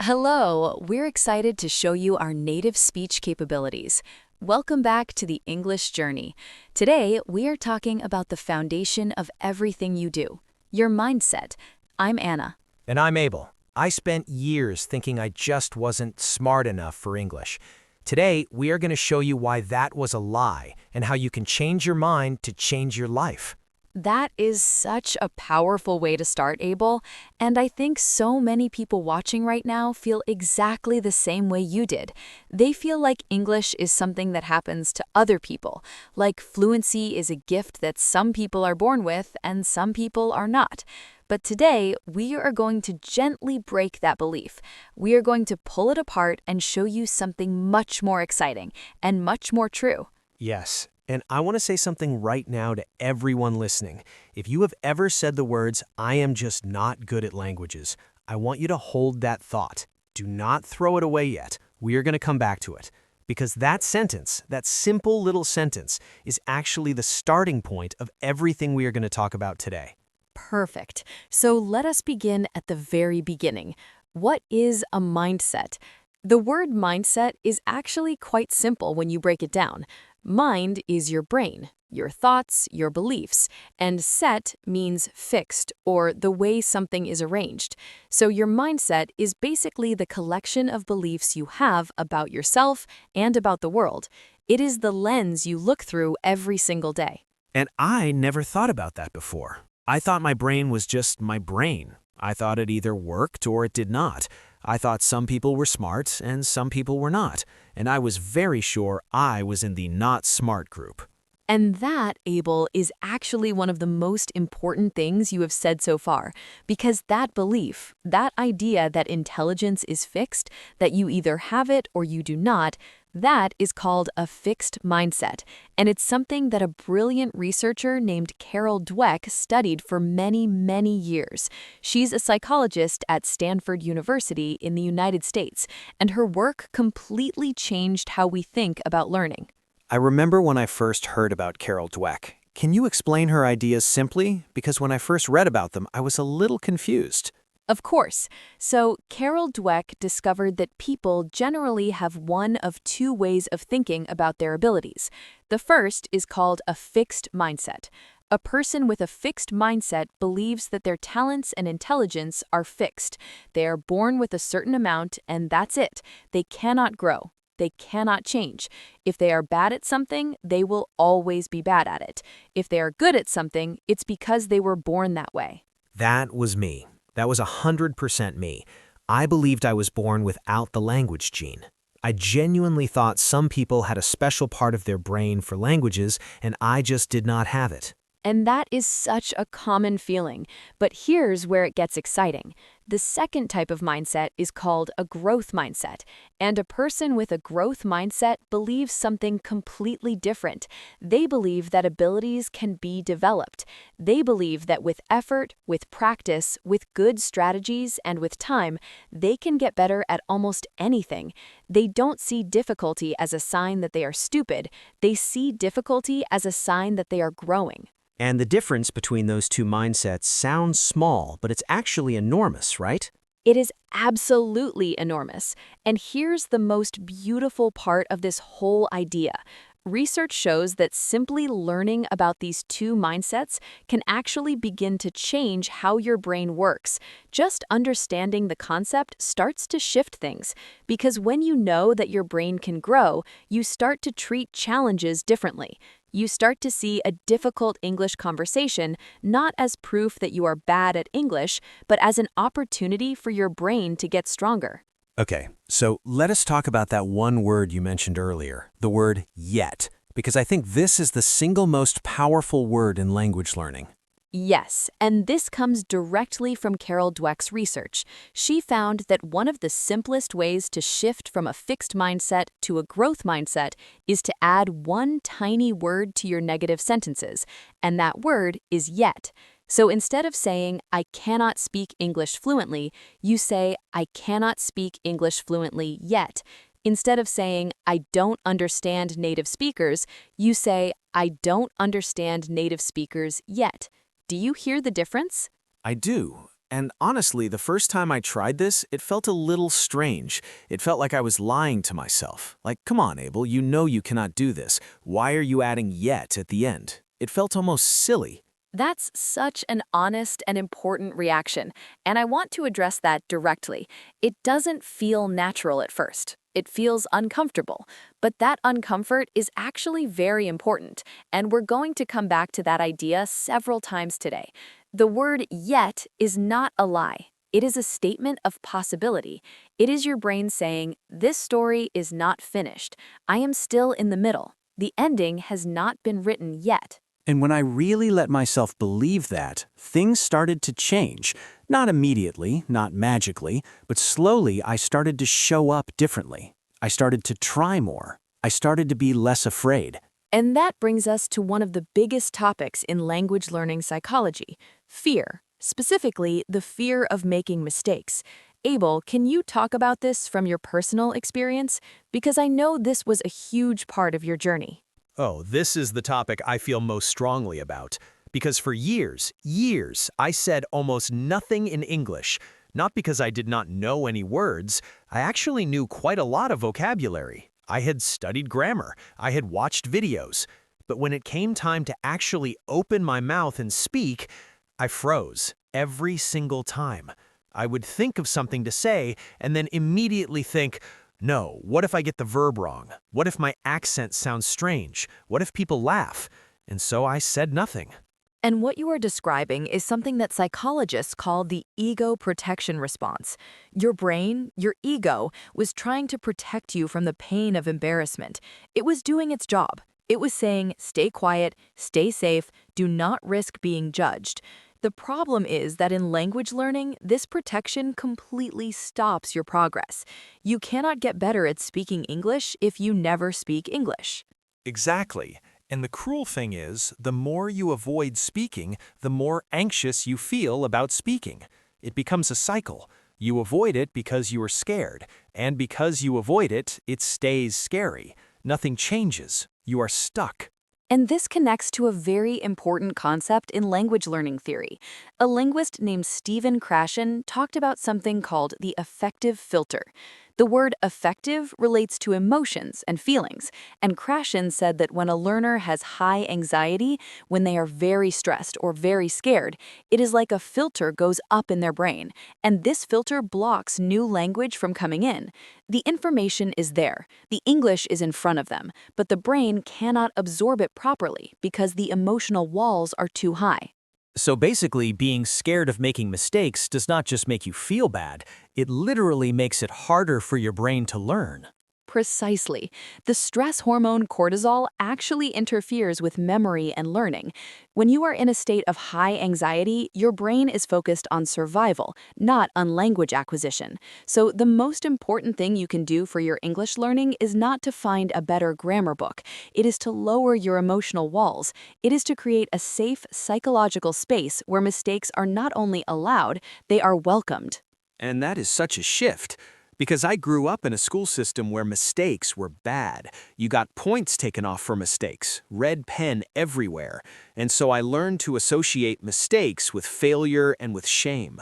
Hello, we're excited to show you our native speech capabilities. Welcome back to the English journey. Today, we are talking about the foundation of everything you do, your mindset. I'm Anna. And I'm Abel. I spent years thinking I just wasn't smart enough for English. Today, we are going to show you why that was a lie and how you can change your mind to change your life. That is such a powerful way to start, Abel, and I think so many people watching right now feel exactly the same way you did. They feel like English is something that happens to other people, like fluency is a gift that some people are born with and some people are not. But today, we are going to gently break that belief. We are going to pull it apart and show you something much more exciting and much more true. Yes, and I want to say something right now to everyone listening. If you have ever said the words, "I am just not good at languages," I want you to hold that thought. Do not throw it away yet. We are going to come back to it. Because that sentence, that simple little sentence, is actually the starting point of everything we are going to talk about today. Perfect. So let us begin at the very beginning. What is a mindset? The word mindset is actually quite simple when you break it down. Mind is your brain, your thoughts, your beliefs, and set means fixed or the way something is arranged. So your mindset is basically the collection of beliefs you have about yourself and about the world. It is the lens you look through every single day. And I never thought about that before. I thought my brain was just my brain. I thought it either worked or it did not. I thought some people were smart and some people were not. And I was very sure I was in the not smart group. And that, Abel, is actually one of the most important things you have said so far, because that belief, that idea that intelligence is fixed, that you either have it or you do not, that is called a fixed mindset, and it's something that a brilliant researcher named Carol Dweck studied for many, many years. She's a psychologist at Stanford University in the United States, and her work completely changed how we think about learning. I remember when I first heard about Carol Dweck. Can you explain her ideas simply? Because when I first read about them, I was a little confused. Of course. So Carol Dweck discovered that people generally have one of two ways of thinking about their abilities. The first is called a fixed mindset. A person with a fixed mindset believes that their talents and intelligence are fixed. They are born with a certain amount, and that's it. They cannot grow. They cannot change. If they are bad at something, they will always be bad at it. If they are good at something, it's because they were born that way. That was me. That was 100% me. I believed I was born without the language gene. I genuinely thought some people had a special part of their brain for languages, and I just did not have it. And that is such a common feeling. But here's where it gets exciting. The second type of mindset is called a growth mindset. And a person with a growth mindset believes something completely different. They believe that abilities can be developed. They believe that with effort, with practice, with good strategies, and with time, they can get better at almost anything. They don't see difficulty as a sign that they are stupid. They see difficulty as a sign that they are growing. And the difference between those two mindsets sounds small, but it's actually enormous, right? It is absolutely enormous. And here's the most beautiful part of this whole idea. Research shows that simply learning about these two mindsets can actually begin to change how your brain works. Just understanding the concept starts to shift things, because when you know that your brain can grow, you start to treat challenges differently. You start to see a difficult English conversation not as proof that you are bad at English, but as an opportunity for your brain to get stronger. Okay, so let us talk about that one word you mentioned earlier, the word yet, because I think this is the single most powerful word in language learning. Yes, and this comes directly from Carol Dweck's research. She found that one of the simplest ways to shift from a fixed mindset to a growth mindset is to add one tiny word to your negative sentences, and that word is yet. So instead of saying, "I cannot speak English fluently," you say, "I cannot speak English fluently yet." Instead of saying, "I don't understand native speakers," you say, "I don't understand native speakers yet." Do you hear the difference? I do. And honestly, the first time I tried this, it felt a little strange. It felt like I was lying to myself. Like, come on, Abel, you know you cannot do this. Why are you adding yet at the end? It felt almost silly. That's such an honest and important reaction, and I want to address that directly. It doesn't feel natural at first. It feels uncomfortable, but that uncomfort is actually very important, and we're going to come back to that idea several times today. The word yet is not a lie. It is a statement of possibility. It is your brain saying, this story is not finished. I am still in the middle. The ending has not been written yet. And when I really let myself believe that, things started to change. Not immediately, not magically, but slowly I started to show up differently. I started to try more. I started to be less afraid. And that brings us to one of the biggest topics in language learning psychology, fear, specifically the fear of making mistakes. Abel, can you talk about this from your personal experience? Because I know this was a huge part of your journey. Oh, this is the topic I feel most strongly about. Because for years, I said almost nothing in English. Not because I did not know any words, I actually knew quite a lot of vocabulary. I had studied grammar, I had watched videos. But when it came time to actually open my mouth and speak, I froze every single time. I would think of something to say and then immediately think, no, what if I get the verb wrong? What if my accent sounds strange? What if people laugh? And so I said nothing. And what you are describing is something that psychologists call the ego protection response. Your brain, your ego, was trying to protect you from the pain of embarrassment. It was doing its job. It was saying, stay quiet, stay safe, do not risk being judged. The problem is that in language learning, this protection completely stops your progress. You cannot get better at speaking English if you never speak English. Exactly. And the cruel thing is, the more you avoid speaking, the more anxious you feel about speaking. It becomes a cycle. You avoid it because you are scared, and because you avoid it, it stays scary. Nothing changes. You are stuck. And this connects to a very important concept in language learning theory. A linguist named Stephen Krashen talked about something called the affective filter. The word affective relates to emotions and feelings, and Krashen said that when a learner has high anxiety, when they are very stressed or very scared, it is like a filter goes up in their brain, and this filter blocks new language from coming in. The information is there, the English is in front of them, but the brain cannot absorb it properly because the emotional walls are too high. So basically, being scared of making mistakes does not just make you feel bad, it literally makes it harder for your brain to learn. Precisely. The stress hormone cortisol actually interferes with memory and learning. When you are in a state of high anxiety, your brain is focused on survival, not on language acquisition. So the most important thing you can do for your English learning is not to find a better grammar book. It is to lower your emotional walls. It is to create a safe psychological space where mistakes are not only allowed, they are welcomed. And that is such a shift. Because I grew up in a school system where mistakes were bad. You got points taken off for mistakes, red pen everywhere. And so I learned to associate mistakes with failure and with shame.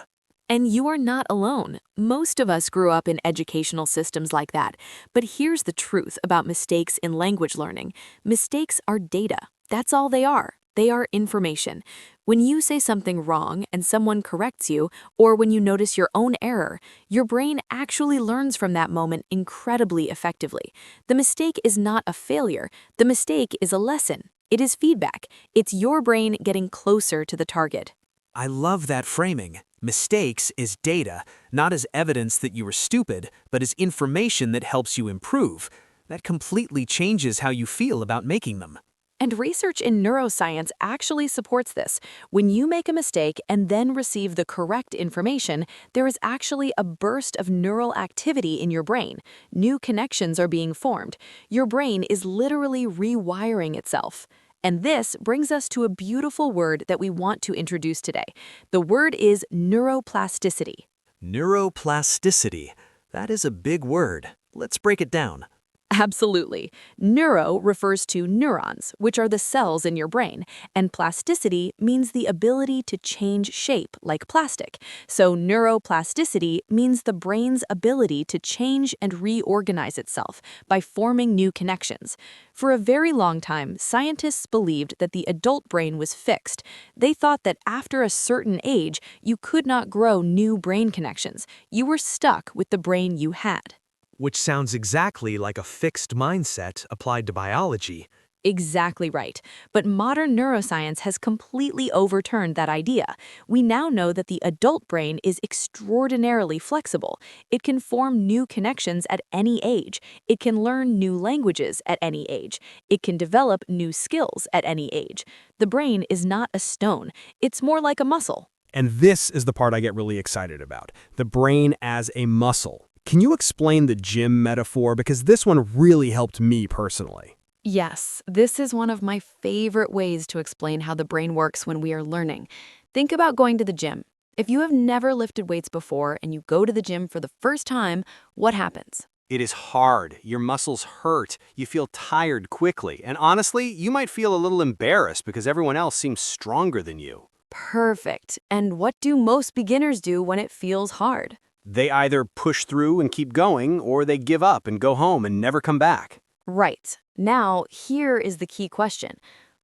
And you are not alone. Most of us grew up in educational systems like that. But here's the truth about mistakes in language learning. Mistakes are data. That's all they are. They are information. When you say something wrong and someone corrects you, or when you notice your own error, your brain actually learns from that moment incredibly effectively. The mistake is not a failure. The mistake is a lesson. It is feedback. It's your brain getting closer to the target. I love that framing. Mistakes is data, not as evidence that you were stupid, but as information that helps you improve. That completely changes how you feel about making them. And research in neuroscience actually supports this. When you make a mistake and then receive the correct information, there is actually a burst of neural activity in your brain. New connections are being formed. Your brain is literally rewiring itself. And this brings us to a beautiful word that we want to introduce today. The word is neuroplasticity. Neuroplasticity. That is a big word. Let's break it down. Absolutely. Neuro refers to neurons, which are the cells in your brain, and plasticity means the ability to change shape, like plastic. So neuroplasticity means the brain's ability to change and reorganize itself by forming new connections. For a very long time, scientists believed that the adult brain was fixed. They thought that after a certain age, you could not grow new brain connections. You were stuck with the brain you had. Which sounds exactly like a fixed mindset applied to biology. Exactly right. But modern neuroscience has completely overturned that idea. We now know that the adult brain is extraordinarily flexible. It can form new connections at any age. It can learn new languages at any age. It can develop new skills at any age. The brain is not a stone. It's more like a muscle. And this is the part I get really excited about, the brain as a muscle. Can you explain the gym metaphor? Because this one really helped me personally. Yes, this is one of my favorite ways to explain how the brain works when we are learning. Think about going to the gym. If you have never lifted weights before and you go to the gym for the first time, what happens? It is hard. Your muscles hurt. You feel tired quickly. And honestly, you might feel a little embarrassed because everyone else seems stronger than you. Perfect. And what do most beginners do when it feels hard? They either push through and keep going, or they give up and go home and never come back. Right. Now, here is the key question.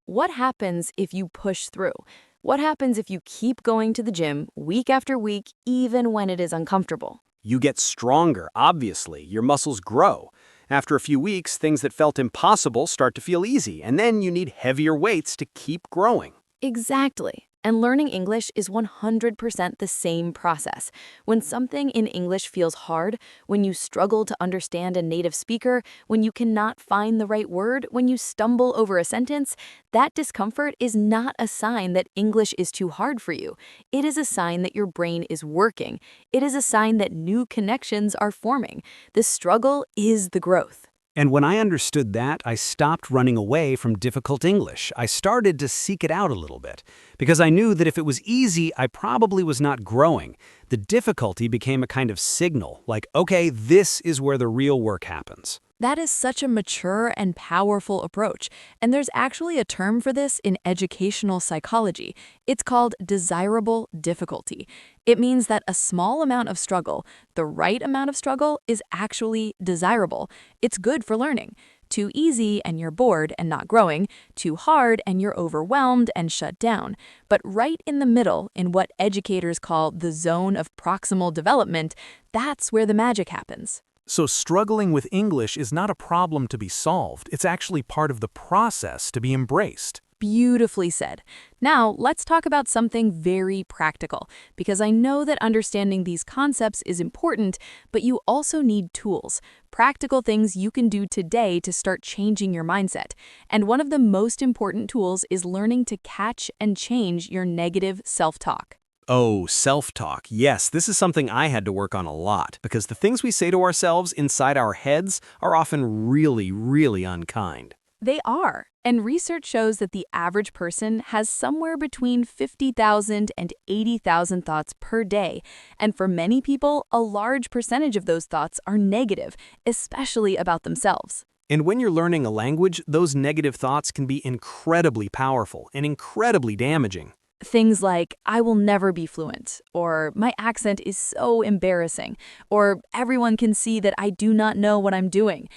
What happens if you push through? What happens if you keep going to the gym week after week, even when it is uncomfortable? You get stronger, obviously. Your muscles grow. After a few weeks, things that felt impossible start to feel easy, and then you need heavier weights to keep growing. Exactly. And learning English is 100% the same process. When something in English feels hard, when you struggle to understand a native speaker, when you cannot find the right word, when you stumble over a sentence, that discomfort is not a sign that English is too hard for you. It is a sign that your brain is working. It is a sign that new connections are forming. The struggle is the growth. And when I understood that, I stopped running away from difficult English. I started to seek it out a little bit, because I knew that if it was easy, I probably was not growing. The difficulty became a kind of signal, like, okay, this is where the real work happens. That is such a mature and powerful approach, and there's actually a term for this in educational psychology. It's called desirable difficulty. It means that a small amount of struggle, the right amount of struggle, is actually desirable. It's good for learning. Too easy and you're bored and not growing, too hard and you're overwhelmed and shut down. But right in the middle, in what educators call the zone of proximal development, that's where the magic happens. So struggling with English is not a problem to be solved. It's actually part of the process to be embraced. Beautifully said. Now, let's talk about something very practical, because I know that understanding these concepts is important, but you also need tools, practical things you can do today to start changing your mindset. And one of the most important tools is learning to catch and change your negative self-talk. Oh, self-talk. Yes, this is something I had to work on a lot, because the things we say to ourselves inside our heads are often really, really unkind. They are. And research shows that the average person has somewhere between 50,000 and 80,000 thoughts per day. And for many people, a large percentage of those thoughts are negative, especially about themselves. And when you're learning a language, those negative thoughts can be incredibly powerful and incredibly damaging. Things like, I will never be fluent, or my accent is so embarrassing, or everyone can see that I do not know what I'm doing.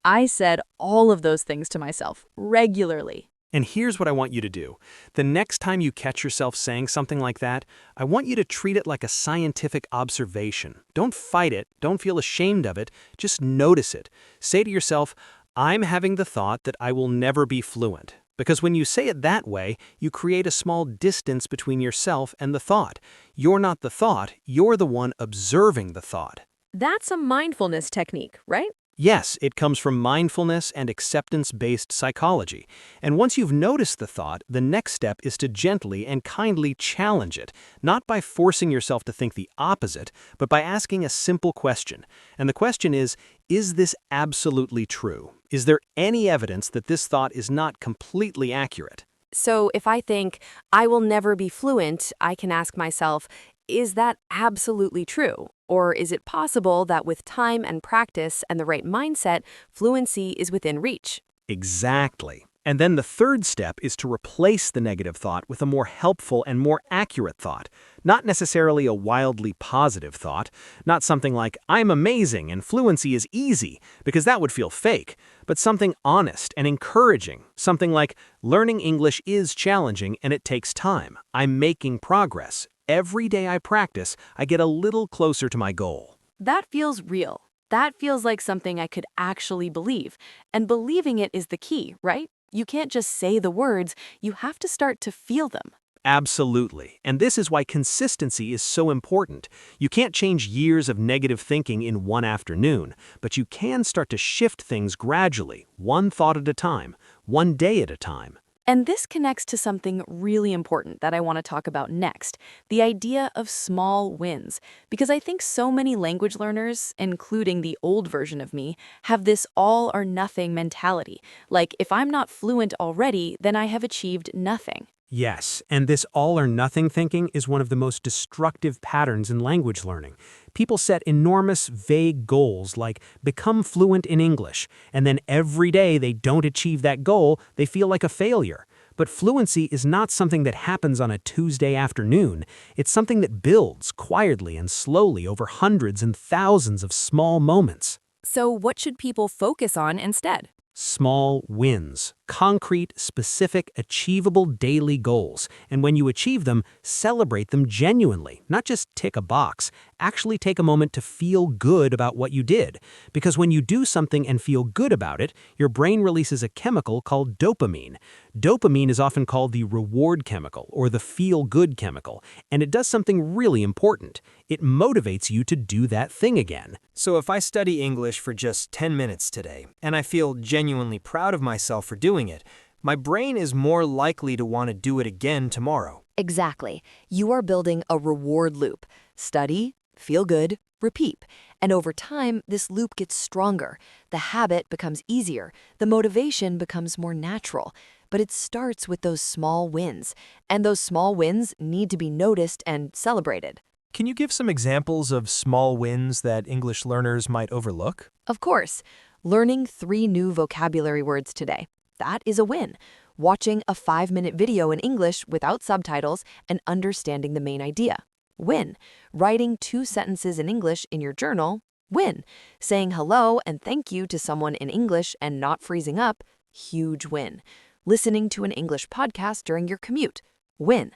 I said all of those things to myself regularly. And here's what I want you to do. The next time you catch yourself saying something like that, I want you to treat it like a scientific observation. Don't fight it. Don't feel ashamed of it. Just notice it. Say to yourself, I'm having the thought that I will never be fluent. Because when you say it that way, you create a small distance between yourself and the thought. You're not the thought, you're the one observing the thought. That's a mindfulness technique, right? Yes, it comes from mindfulness and acceptance-based psychology. And once you've noticed the thought, the next step is to gently and kindly challenge it, not by forcing yourself to think the opposite, but by asking a simple question. And the question is this absolutely true? Is there any evidence that this thought is not completely accurate? So if I think, I will never be fluent, I can ask myself, is that absolutely true? Or is it possible that with time and practice and the right mindset, fluency is within reach? Exactly. And then the third step is to replace the negative thought with a more helpful and more accurate thought. Not necessarily a wildly positive thought, not something like, I'm amazing and fluency is easy, because that would feel fake, but something honest and encouraging, something like, learning English is challenging and it takes time. I'm making progress. Every day I practice, I get a little closer to my goal. That feels real. That feels like something I could actually believe. And believing it is the key, right? You can't just say the words, you have to start to feel them. Absolutely. And this is why consistency is so important. You can't change years of negative thinking in one afternoon, but you can start to shift things gradually, one thought at a time, one day at a time. And this connects to something really important that I want to talk about next, the idea of small wins. Because I think so many language learners, including the old version of me, have this all or nothing mentality. Like, if I'm not fluent already, then I have achieved nothing. Yes, and this all-or-nothing thinking is one of the most destructive patterns in language learning. People set enormous, vague goals like become fluent in English, and then every day they don't achieve that goal, they feel like a failure. But fluency is not something that happens on a Tuesday afternoon. It's something that builds quietly and slowly over hundreds and thousands of small moments. So what should people focus on instead? Small wins, concrete, specific, achievable daily goals. And when you achieve them, celebrate them genuinely, not just tick a box. Actually take a moment to feel good about what you did. Because when you do something and feel good about it, your brain releases a chemical called dopamine. Dopamine is often called the reward chemical or the feel-good chemical, and it does something really important. It motivates you to do that thing again. So if I study English for just 10 minutes today, and I feel genuinely proud of myself for doing it, my brain is more likely to want to do it again tomorrow. Exactly. You are building a reward loop. Study, feel good, repeat. And over time, this loop gets stronger. The habit becomes easier. The motivation becomes more natural. But it starts with those small wins. And those small wins need to be noticed and celebrated. Can you give some examples of small wins that English learners might overlook? Of course, learning 3 new vocabulary words today. That is a win. Watching a 5-minute video in English without subtitles and understanding the main idea. Win. Writing 2 sentences in English in your journal. Win. Saying hello and thank you to someone in English and not freezing up. Huge win. Listening to an English podcast during your commute. Win.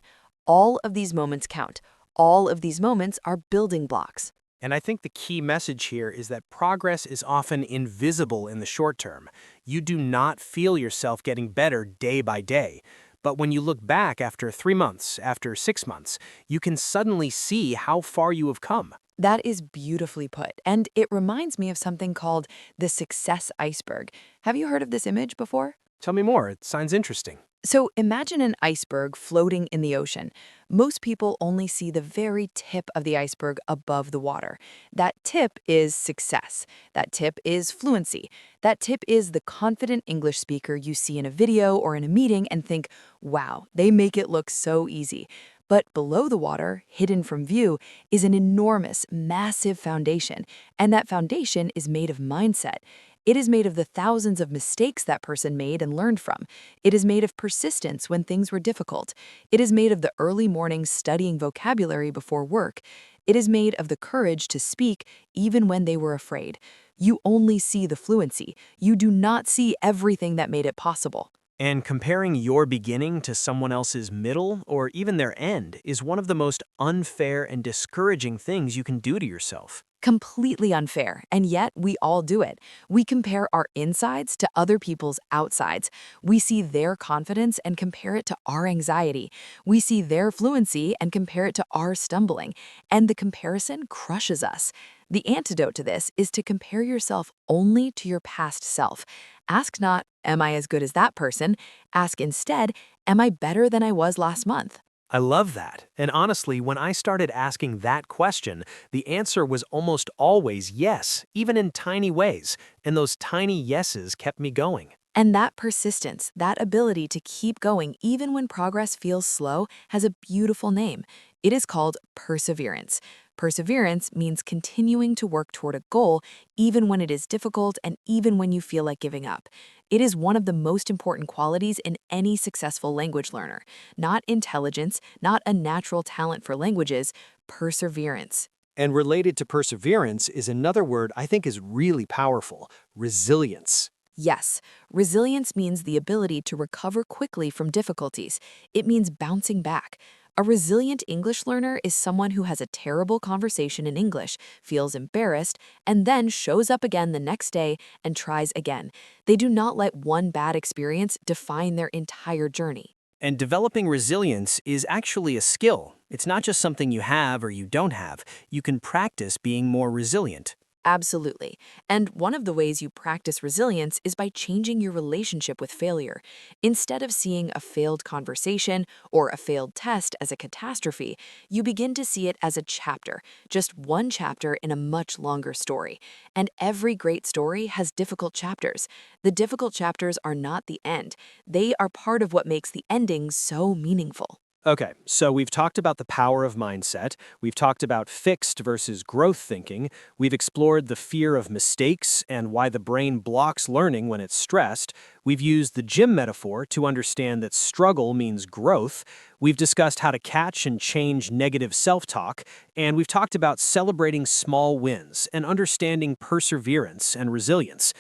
All of these moments count. All of these moments are building blocks. And I think the key message here is that progress is often invisible in the short term. You do not feel yourself getting better day by day. But when you look back after 3 months, after 6 months, you can suddenly see how far you have come. That is beautifully put, and it reminds me of something called the success iceberg. Have you heard of this image before? Tell me more, it sounds interesting. So imagine an iceberg floating in the ocean. Most people only see the very tip of the iceberg above the water. That tip is success. That tip is fluency. That tip is the confident English speaker you see in a video or in a meeting and think, wow, they make it look so easy. But below the water, hidden from view, is an enormous, massive foundation. And that foundation is made of mindset. It is made of the thousands of mistakes that person made and learned from. It is made of persistence when things were difficult. It is made of the early mornings studying vocabulary before work. It is made of the courage to speak even when they were afraid. You only see the fluency. You do not see everything that made it possible. And comparing your beginning to someone else's middle or even their end is one of the most unfair and discouraging things you can do to yourself. Completely unfair, and yet we all do it. We compare our insides to other people's outsides. We see their confidence and compare it to our anxiety. We see their fluency and compare it to our stumbling. And the comparison crushes us. The antidote to this is to compare yourself only to your past self. Ask not, am I as good as that person? Ask instead, am I better than I was last month? I love that. And honestly, when I started asking that question, the answer was almost always yes, even in tiny ways. And those tiny yeses kept me going. And that persistence, that ability to keep going even when progress feels slow, has a beautiful name. It is called perseverance. Perseverance means continuing to work toward a goal even when it is difficult and even when you feel like giving up. It is one of the most important qualities in any successful language learner. Not intelligence, not a natural talent for languages, perseverance. And related to perseverance is another word I think is really powerful: resilience. Yes, resilience means the ability to recover quickly from difficulties. It means bouncing back. A resilient English learner is someone who has a terrible conversation in English, feels embarrassed, and then shows up again the next day and tries again. They do not let one bad experience define their entire journey. And developing resilience is actually a skill. It's not just something you have or you don't have. You can practice being more resilient. Absolutely. And one of the ways you practice resilience is by changing your relationship with failure. Instead of seeing a failed conversation or a failed test as a catastrophe, you begin to see it as a chapter, just one chapter in a much longer story. And every great story has difficult chapters. The difficult chapters are not the end. They are part of what makes the ending so meaningful. Okay, so we've talked about the power of mindset, we've talked about fixed versus growth thinking, we've explored the fear of mistakes and why the brain blocks learning when it's stressed, we've used the gym metaphor to understand that struggle means growth, we've discussed how to catch and change negative self-talk, and we've talked about celebrating small wins and understanding perseverance and resilience.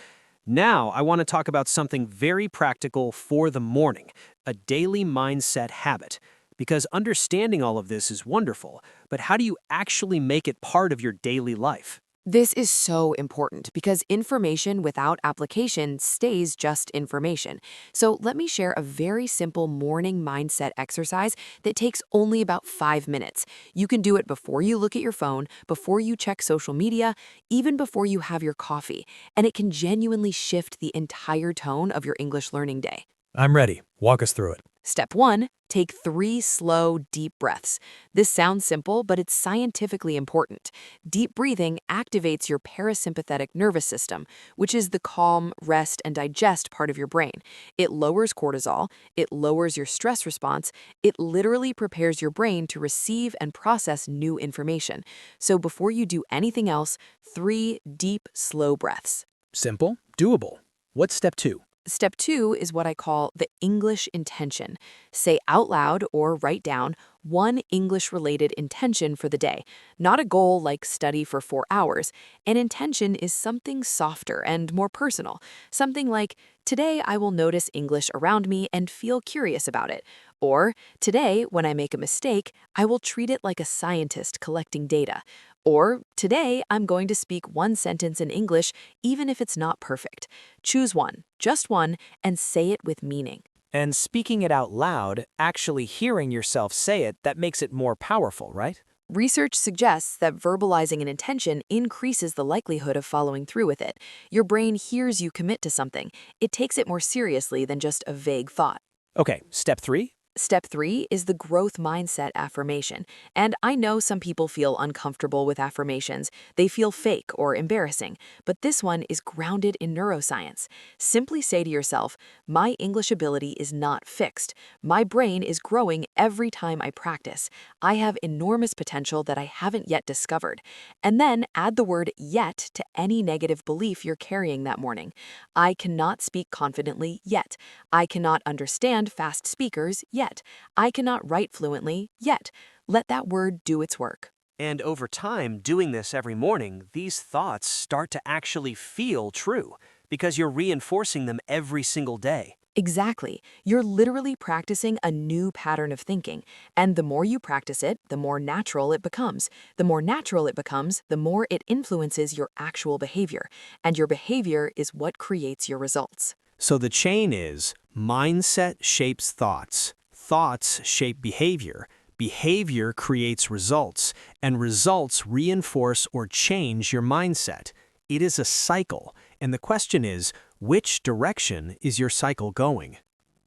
Now, I want to talk about something very practical for the morning, a daily mindset habit. Because understanding all of this is wonderful, but how do you actually make it part of your daily life? This is so important because information without application stays just information. So let me share a very simple morning mindset exercise that takes only about 5 minutes. You can do it before you look at your phone, before you check social media, even before you have your coffee, and it can genuinely shift the entire tone of your English learning day. I'm ready. Walk us through it. Step 1, take 3 slow, deep breaths. This sounds simple, but it's scientifically important. Deep breathing activates your parasympathetic nervous system, which is the calm, rest, and digest part of your brain. It lowers cortisol, it lowers your stress response, it literally prepares your brain to receive and process new information. So before you do anything else, 3 deep, slow breaths. Simple, doable. What's step 2? Step 2 is what I call the English intention. Say out loud or write down one English-related intention for the day. Not a goal like study for 4 hours. An intention is something softer and more personal. Something like, today I will notice English around me and feel curious about it. Or, today, when I make a mistake, I will treat it like a scientist collecting data. Or, today, I'm going to speak one sentence in English, even if it's not perfect. Choose one, just one, and say it with meaning. And speaking it out loud, actually hearing yourself say it, that makes it more powerful, right? Research suggests that verbalizing an intention increases the likelihood of following through with it. Your brain hears you commit to something. It takes it more seriously than just a vague thought. Okay, step 3? Step 3 is the growth mindset affirmation. And I know some people feel uncomfortable with affirmations. They feel fake or embarrassing. But this one is grounded in neuroscience. Simply say to yourself, my English ability is not fixed. My brain is growing every time I practice. I have enormous potential that I haven't yet discovered. And then add the word yet to any negative belief you're carrying that morning. I cannot speak confidently yet. I cannot understand fast speakers yet. I cannot write fluently yet. Let that word do its work. And over time, doing this every morning, these thoughts start to actually feel true because you're reinforcing them every single day. Exactly. You're literally practicing a new pattern of thinking. And the more you practice it, the more natural it becomes. The more natural it becomes, the more it influences your actual behavior. And your behavior is what creates your results. So the chain is mindset shapes thoughts. Thoughts shape behavior. Behavior creates results, and results reinforce or change your mindset. It is a cycle, and the question is, which direction is your cycle going?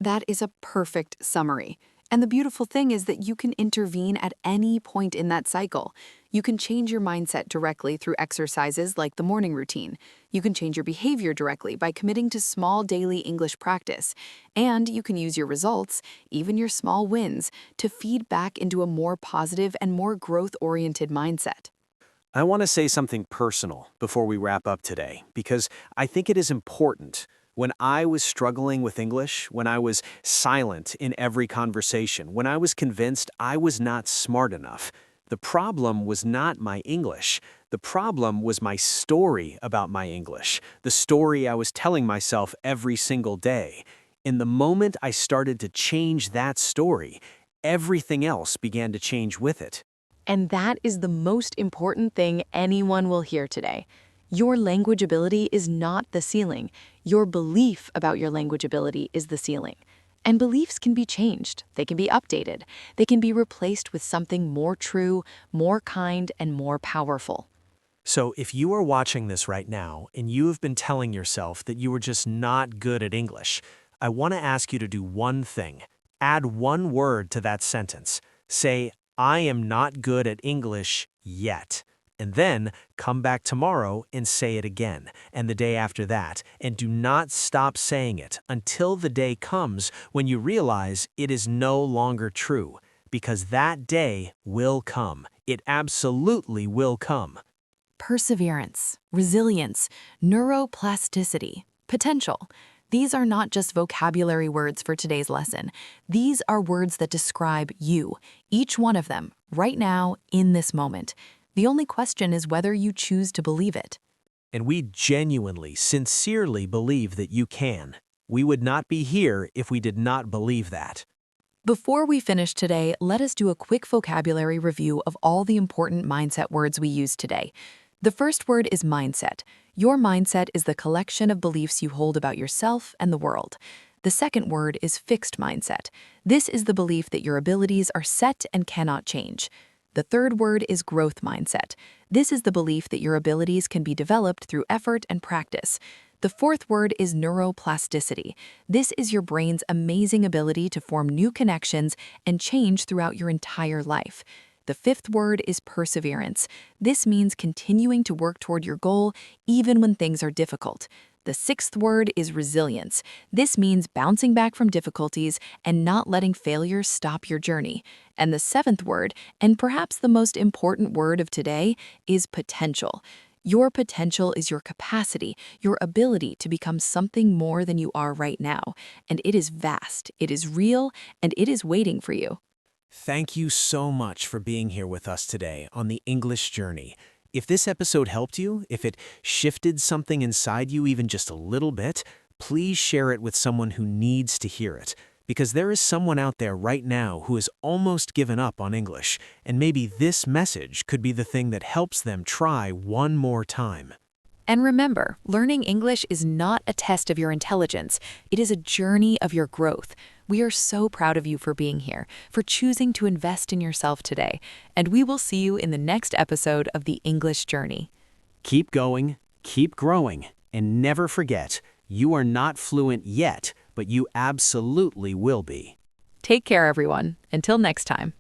That is a perfect summary. And the beautiful thing is that you can intervene at any point in that cycle. You can change your mindset directly through exercises like the morning routine. You can change your behavior directly by committing to small daily English practice. And you can use your results, even your small wins, to feed back into a more positive and more growth-oriented mindset. I want to say something personal before we wrap up today, because I think it is important. When I was struggling with English, when I was silent in every conversation, when I was convinced I was not smart enough, the problem was not my English. The problem was my story about my English, the story I was telling myself every single day. In the moment I started to change that story, everything else began to change with it. And that is the most important thing anyone will hear today. Your language ability is not the ceiling. Your belief about your language ability is the ceiling. And beliefs can be changed. They can be updated. They can be replaced with something more true, more kind, and more powerful. So if you are watching this right now and you have been telling yourself that you were just not good at English, I want to ask you to do one thing. Add one word to that sentence. Say, I am not good at English yet. And then come back tomorrow and say it again, and the day after that, and do not stop saying it until the day comes when you realize it is no longer true, because that day will come. It absolutely will come. Perseverance, resilience, neuroplasticity, potential. These are not just vocabulary words for today's lesson. These are words that describe you, each one of them, right now, in this moment. The only question is whether you choose to believe it. And we genuinely, sincerely believe that you can. We would not be here if we did not believe that. Before we finish today, let us do a quick vocabulary review of all the important mindset words we used today. The first word is mindset. Your mindset is the collection of beliefs you hold about yourself and the world. The second word is fixed mindset. This is the belief that your abilities are set and cannot change. The third word is growth mindset. This is the belief that your abilities can be developed through effort and practice. The fourth word is neuroplasticity. This is your brain's amazing ability to form new connections and change throughout your entire life. The fifth word is perseverance. This means continuing to work toward your goal even when things are difficult. The sixth word is resilience. This means bouncing back from difficulties and not letting failure stop your journey. And the seventh word, and perhaps the most important word of today, is potential. Your potential is your capacity, your ability to become something more than you are right now. And it is vast, it is real, and it is waiting for you. Thank you so much for being here with us today on the English Journey. If this episode helped you, if it shifted something inside you even just a little bit, please share it with someone who needs to hear it. Because there is someone out there right now who has almost given up on English, and maybe this message could be the thing that helps them try one more time. And remember, learning English is not a test of your intelligence. It is a journey of your growth. We are so proud of you for being here, for choosing to invest in yourself today. And we will see you in the next episode of The English Journey. Keep going, keep growing, and never forget, you are not fluent yet, but you absolutely will be. Take care, everyone. Until next time.